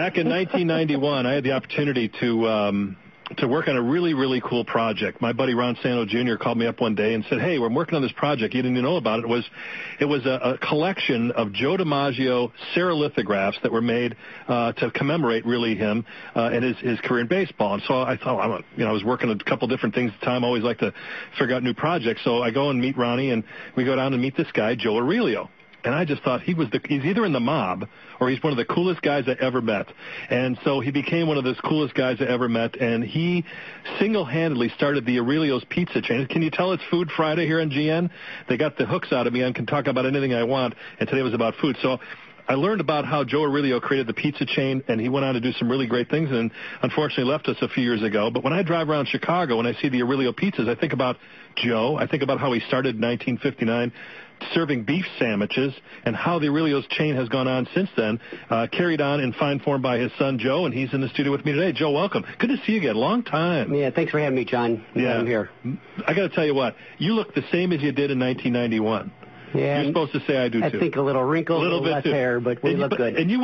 Back in 1991, I had the opportunity to work on a really, really cool project. My buddy Ron Sano Jr. called me up one day and said, hey, we're working on this project. You didn't even know about it. It was a collection of Joe DiMaggio serolithographs that were made to commemorate really him and his career in baseball. And so I thought, I was working a couple different things at the time. I always like to figure out new projects. So I go and meet Ronnie, and we go down and meet this guy, Joe Aurelio. And I just thought he's either in the mob or he's one of the coolest guys I ever met. And so he became one of those coolest guys I ever met, and he single-handedly started the Aurelio's Pizza chain. Can you tell it's Food Friday here on GN? They got the hooks out of me. I can talk about anything I want, and today was about food. So I learned about how Joe Aurelio created the pizza chain, and he went on to do some really great things and unfortunately left us a few years ago. But when I drive around Chicago and I see the Aurelio pizzas, I think about Joe. I think about how he started in 1959 serving beef sandwiches, and how the Aurelio's chain has gone on since then, carried on in fine form by his son, Joe, and he's in the studio with me today. Joe, welcome. Good to see you again. Long time. Yeah, thanks for having me, John. Yeah. I'm here. I got to tell you what, you look the same as you did in 1991. Yeah, you're supposed to say I do, too. I think a little wrinkle, a little less hair, but we look good. And you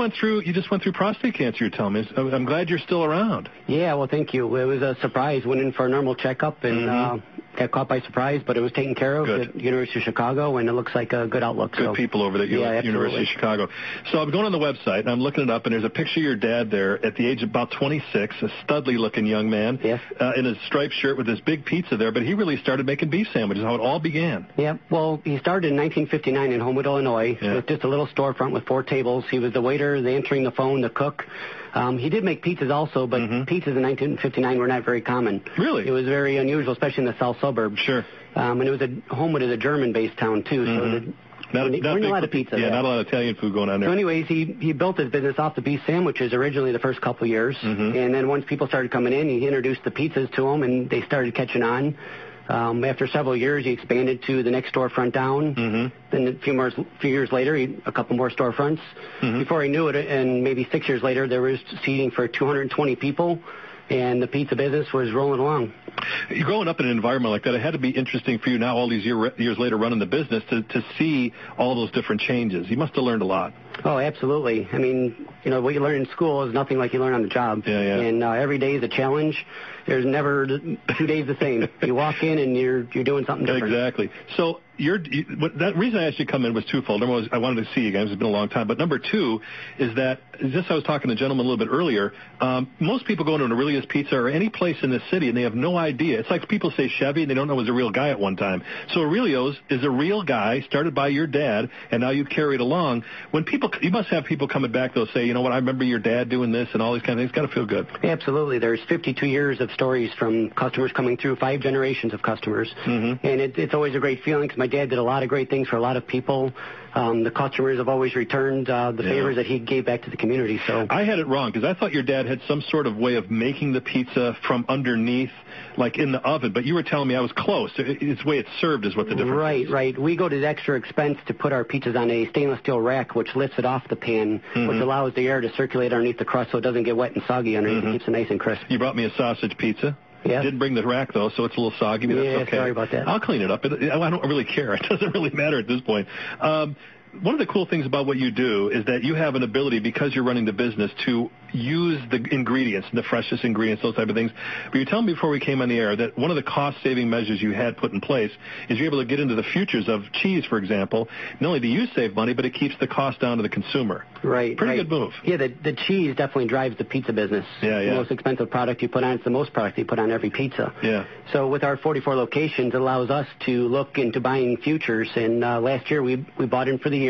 just went through prostate cancer, you're telling me. I'm glad you're still around. Yeah, well, thank you. It was a surprise. Went in for a normal checkup and got caught by surprise, but it was taken care of at the University of Chicago, and it looks like a good outlook. Good people over at University of Chicago. So I'm going on the website, and I'm looking it up, and there's a picture of your dad there at the age of about 26, a studly-looking young man, in a striped shirt with this big pizza there, but he really started making beef sandwiches, how it all began. Yeah, well, he started in 1959 in Homewood, Illinois, with just a little storefront with 4 tables. He was the waiter, the answering the phone, the cook. He did make pizzas also, but pizzas in 1959 were not very common. Really? It was very unusual, especially in the south suburbs. Sure. And it was Homewood is a German-based town, too, so not a lot of pizza. Yeah, not a lot of Italian food going on there. So anyways, he built his business off the beef sandwiches originally the first couple of years, and then once people started coming in, he introduced the pizzas to them, and they started catching on. After several years, he expanded to the next storefront down. Then a few years later, a couple more storefronts. Before he knew it, and maybe 6 years later, there was seating for 220 people, and the pizza business was rolling along. You're growing up in an environment like that. It had to be interesting for you now, all these years later, running the business, to see all those different changes. You must have learned a lot. Oh, absolutely. I mean, what you learn in school is nothing like you learn on the job. Yeah. And every day is a challenge. There's never 2 days the same. You walk in and you're doing something different. Exactly. So that reason I asked you to come in was twofold. Number one was I wanted to see you guys. It's been a long time. But number two is that, just I was talking to a gentleman a little bit earlier, most people go into an Aurelio's Pizza or any place in the city and they have no idea. It's like people say Chevy and they don't know it was a real guy at one time. So Aurelio's is a real guy started by your dad, and now you carry it along. You must have people coming back, they'll say, you know what, I remember your dad doing this and all these kind of things. It's got to feel good. Absolutely. There's 52 years of stories from customers coming through, 5 generations of customers. And it's always a great feeling because my dad did a lot of great things for a lot of people. The customers have always returned the favors that he gave back to the community. So I had it wrong because I thought your dad had some sort of way of making the pizza from underneath, like in the oven. But you were telling me I was close. It's the way it's served is what the difference is. Right. We go to the extra expense to put our pizzas on a stainless steel rack, which lifts it off the pan, which allows the air to circulate underneath the crust so it doesn't get wet and soggy underneath. It keeps it nice and crisp. You brought me a sausage pizza. Yeah. Didn't bring the rack, though, so it's a little soggy. But that's okay. Sorry about that. I'll clean it up. I don't really care. It doesn't really matter at this point. One of the cool things about what you do is that you have an ability, because you're running the business, to use the ingredients, the freshest ingredients, those type of things. But you were telling me before we came on the air that one of the cost-saving measures you had put in place is you're able to get into the futures of cheese, for example. Not only do you save money, but it keeps the cost down to the consumer. Right. Pretty good move. Yeah, the cheese definitely drives the pizza business. Yeah. The most expensive product you put on, it's the most product you put on every pizza. Yeah. So with our 44 locations, it allows us to look into buying futures. And last year, we bought in for the year.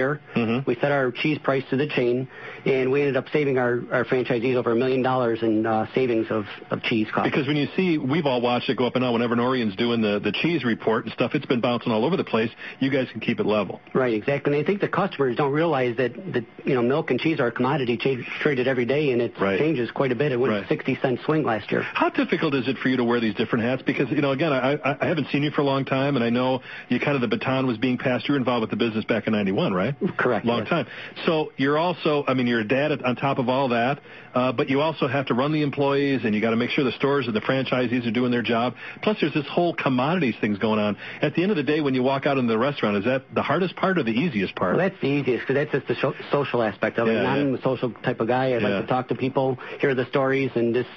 We set our cheese price to the chain, and we ended up saving our franchisees over $1 million in savings of cheese costs. Because when you see, we've all watched it go up and down. Whenever Norian's doing the cheese report and stuff, it's been bouncing all over the place. You guys can keep it level. Right, exactly. And I think the customers don't realize that milk and cheese are a commodity traded every day, and it changes quite a bit. It went a 60-cent swing last year. How difficult is it for you to wear these different hats? Because, again, I haven't seen you for a long time, and I know you the baton was being passed. You were involved with the business back in 91, right? Correct. Long time. So you're also, I mean, you're a dad on top of all that, but you also have to run the employees, and you got to make sure the stores and the franchisees are doing their job. Plus, there's this whole commodities things going on. At the end of the day, when you walk out into the restaurant, is that the hardest part or the easiest part? Well, that's the easiest, because that's just the social aspect of it. And I'm a social type of guy. I'd like to talk to people, hear the stories, and just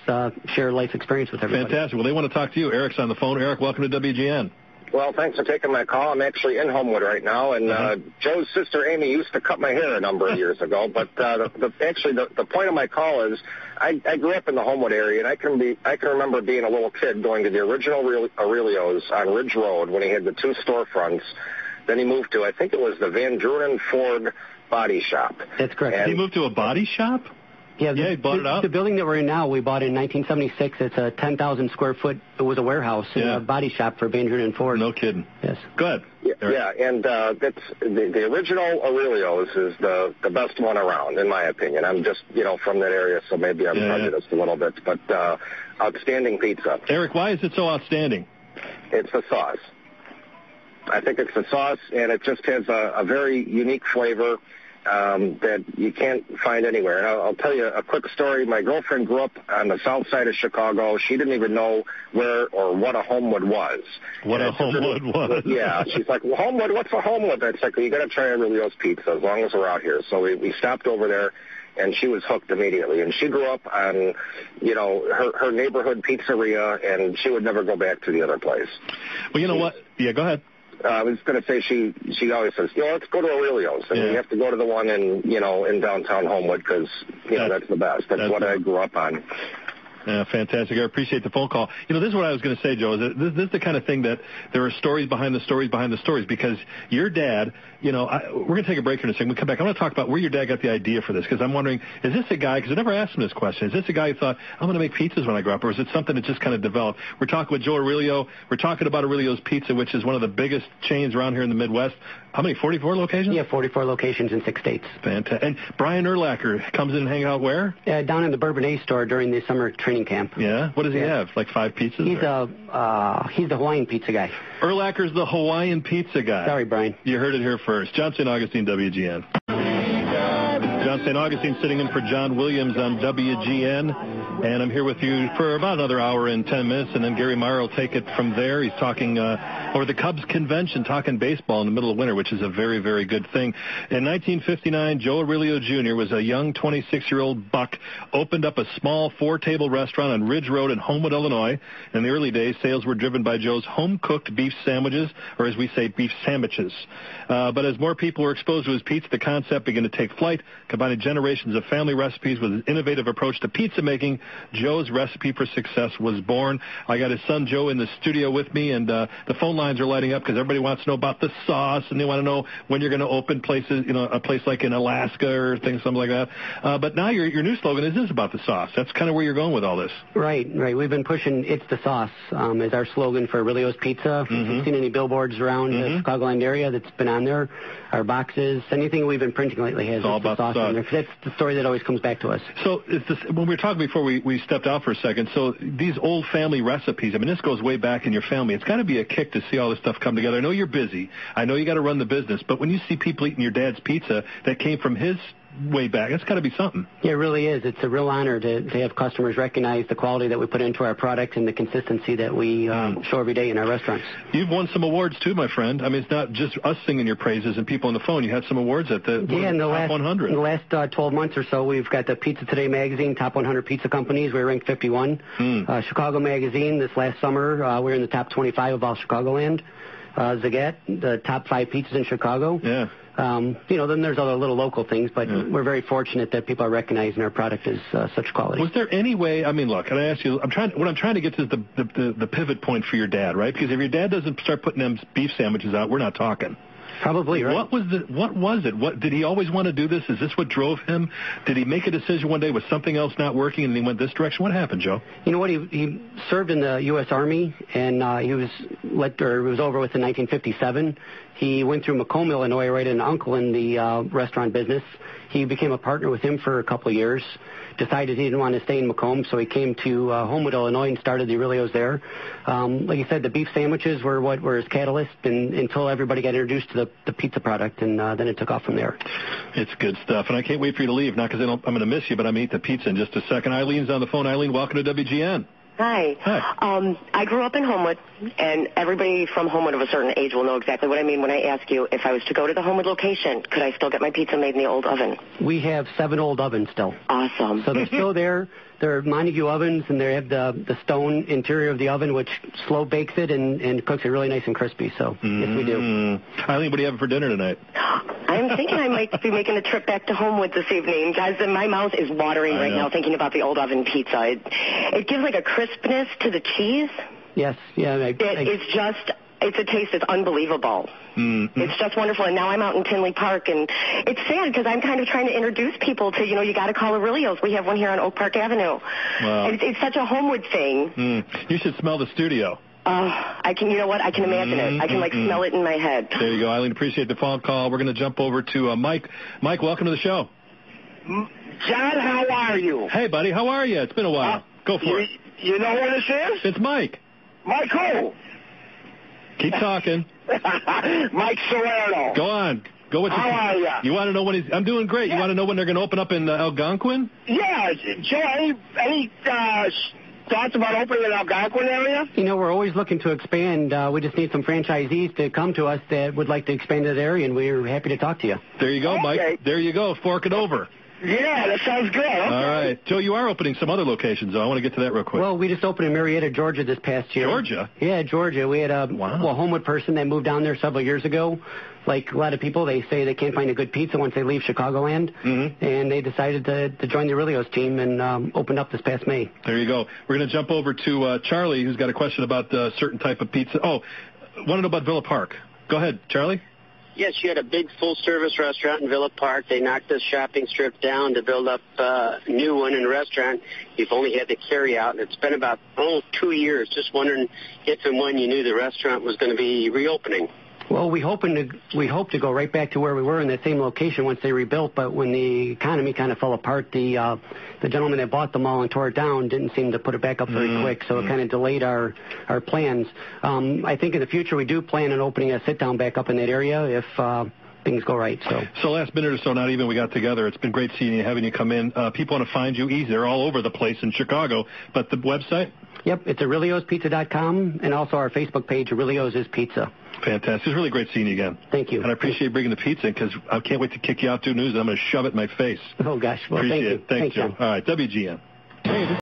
share life experience with everybody. Fantastic. Well, they want to talk to you. Eric's on the phone. Eric, welcome to WGN. Well, thanks for taking my call. I'm actually in Homewood right now, and Joe's sister Amy used to cut my hair a number of years ago. But the point of my call is I grew up in the Homewood area, and I can remember being a little kid going to the original Aurelio's on Ridge Road when he had the two storefronts. Then he moved to, I think it was the Van Drunen Ford Body Shop. That's correct. Did he move to a body shop? Yeah, he bought it out. The building that we're in now, we bought in 1976. It's a 10,000 square foot. It was a warehouse and a body shop for Van Drunen Ford. No kidding. Yes. Go ahead. Yeah, and that's the original Aurelio's is the best one around, in my opinion. I'm just, from that area, so maybe I'm prejudiced a little bit, but outstanding pizza. Eric, why is it so outstanding? It's the sauce. I think it's the sauce, and it just has a very unique flavor that you can't find anywhere. And I'll tell you a quick story. My girlfriend grew up on the south side of Chicago. She didn't even know where or what a Homewood was. What a Homewood was? Yeah. She's like, well, Homewood, what's a Homewood? That's like, well, you got to try Aurelio's Pizza as long as we're out here. So we stopped over there, and she was hooked immediately. And she grew up on, her neighborhood pizzeria, and she would never go back to the other place. Well, you know what? Yeah, go ahead. I was going to say she always says, let's go to Aurelio's. And we have to go to the one in downtown Homewood because, that's the best. That's what I grew up on. Yeah, fantastic. I appreciate the phone call. This is what I was going to say, Joe. Is this is the kind of thing that there are stories behind the stories behind the stories, because your dad, we're going to take a break here in a second. When we come back, I want to talk about where your dad got the idea for this, because I'm wondering, is this a guy, because I never asked him this question, is this a guy who thought, I'm going to make pizzas when I grow up, or is it something that just kind of developed? We're talking with Joe Aurelio. We're talking about Aurelio's Pizza, which is one of the biggest chains around here in the Midwest. How many, 44 locations? Yeah, 44 locations in 6 states. Fantastic. And Brian Urlacher comes in and hangs out where? Down in the Bourbon A store during the summer training camp. Yeah? What does he have? Like 5 pizzas? He's the Hawaiian pizza guy. Urlacher's the Hawaiian pizza guy. Sorry, Brian. You heard it here first. John St. Augustine, WGN. John St. Augustine sitting in for John Williams on WGN. And I'm here with you for about another hour and 10 minutes, and then Gary Meyer will take it from there. He's talking over the Cubs convention, talking baseball in the middle of winter, which is a very, very good thing. In 1959, Joe Aurelio Jr. was a young 26-year-old buck, opened up a small 4-table restaurant on Ridge Road in Homewood, Illinois. In the early days, sales were driven by Joe's home-cooked beef sandwiches, or as we say, beef sandwiches. But as more people were exposed to his pizza, the concept began to take flight, combining generations of family recipes with an innovative approach to pizza making. Joe's recipe for success was born. I got his son Joe in the studio with me, and the phone lines are lighting up because everybody wants to know about the sauce, and they want to know when you're going to open places, a place like in Alaska or something like that. But now your new slogan is about the sauce. That's kind of where you're going with all this. Right. We've been pushing "It's the Sauce" as our slogan for Aurelio's Pizza. If you've seen any billboards around the Chicagoland area that's been on there, our boxes, anything we've been printing lately has all about the sauce on there. That's the story that always comes back to us. So when we were talking before we stepped out for a second, so these old family recipes, I mean, this goes way back in your family. It's got to be a kick to see all this stuff come together. I know you're busy. I know you got to run the business. But when you see people eating your dad's pizza that came from his way back, it's got to be something. Yeah, it really is. It's a real honor to have customers recognize the quality that we put into our product and the consistency that we show every day in our restaurants. You've won some awards too, my friend. I mean, it's not just us singing your praises and people on the phone. You had some awards at the top 100. In the last 12 months or so, we've got the Pizza Today magazine, top 100 pizza companies. We're ranked 51. Chicago Magazine, this last summer, we're in the top 25 of all Chicagoland. Zagat, the top 5 pizzas in Chicago. Yeah. Then there's other little local things, but we're very fortunate that people are recognizing our product as such quality. Was there any way, I mean, look, can I ask you, what I'm trying to get to is the pivot point for your dad, right? Because if your dad doesn't start putting them beef sandwiches out, we're not talking. Probably, right. What was it? What did he always want to do this? Is this what drove him? Did he make a decision one day with something else not working and he went this direction? What happened, Joe? You know what? He served in the U.S. Army, and he was over with in 1957. He went through Macomb, Illinois, right, an uncle in the restaurant business. He became a partner with him for a couple of years, decided he didn't want to stay in Macomb, so he came to Homewood, Illinois, and started the Aurelio's there. Like you said, the beef sandwiches were what were his catalyst, and until everybody got introduced to the pizza product, and then it took off from there. It's good stuff, and I can't wait for you to leave, not because I'm going to miss you, but I'm going to eat the pizza in just a second. Eileen's on the phone. Eileen, welcome to WGN. Hi. Hi. I grew up in Homewood, and everybody from Homewood of a certain age will know exactly what I mean when I ask you, if I was to go to the Homewood location, could I still get my pizza made in the old oven? We have 7 old ovens still. Awesome. So they're still there. They're Montague ovens, and they have the stone interior of the oven, which slow bakes it and cooks it really nice and crispy. So, yes, we do. Eileen, what do you have for dinner tonight? I'm thinking I might be making a trip back to Homewood this evening. Guys, my mouth is watering right now thinking about the old oven pizza. It gives like a crispness to the cheese. Yes. Yeah. It's a taste that's unbelievable. It's just wonderful. And now I'm out in Tinley Park, and it's sad because I'm kind of trying to introduce people to, you got to call Aurelio's. We have one here on Oak Park Avenue. Wow. And it's such a Homewood thing. You should smell the studio. I can, I can imagine it. I can, smell it in my head. There you go, Eileen. Appreciate the phone call. We're going to jump over to Mike. Mike, welcome to the show. John, how are you? Hey, buddy. How are you? It's been a while. Go for it. You know what this is? It's Mike. Mike who? Keep talking. Mike Salerno. Go on. Go with How are you? You want to know when he's... I'm doing great. Yeah. You want to know when they're going to open up in Algonquin? Yeah. Joe, any thoughts about opening in Algonquin area? We're always looking to expand. We just need some franchisees to come to us that would like to expand that area, and we're happy to talk to you. There you go, Okay. Mike. There you go. Fork it over. Yeah, that sounds good. Okay. All right. Joe, you are opening some other locations, though. I want to get to that real quick. Well, we just opened in Marietta, Georgia this past year. Georgia? Yeah, Georgia. We had a Homewood person that moved down there several years ago. Like a lot of people, they say they can't find a good pizza once they leave Chicagoland, and they decided to join the Aurelio's team and opened up this past May. There you go. We're going to jump over to Charlie, who's got a question about a certain type of pizza. Oh, want to know about Villa Park. Go ahead, Charlie. Yes, you had a big full-service restaurant in Villa Park. They knocked this shopping strip down to build up a new one in a restaurant. You've only had the carry-out, and it's been about 2 years. Just wondering if and when you knew the restaurant was going to be reopening. Well, we hope to go right back to where we were in that same location once they rebuilt, but when the economy kind of fell apart, the gentleman that bought the mall and tore it down didn't seem to put it back up very quick, so it kind of delayed our plans. I think in the future we do plan on opening a sit-down back up in that area if things go right. So last minute or so, not even we got together. It's been great seeing you, having you come in. People want to find you easy. They're all over the place in Chicago, but the website? Yep, it's Aurelio'sPizza.com, and also our Facebook page, Aurelio's is Pizza. Fantastic. It's really great seeing you again. Thank you. And I appreciate you bringing the pizza in because I can't wait to kick you out to news. I'm going to shove it in my face. Oh, gosh. Well, appreciate thank you. it. Thanks, Joe. John. All right, WGN.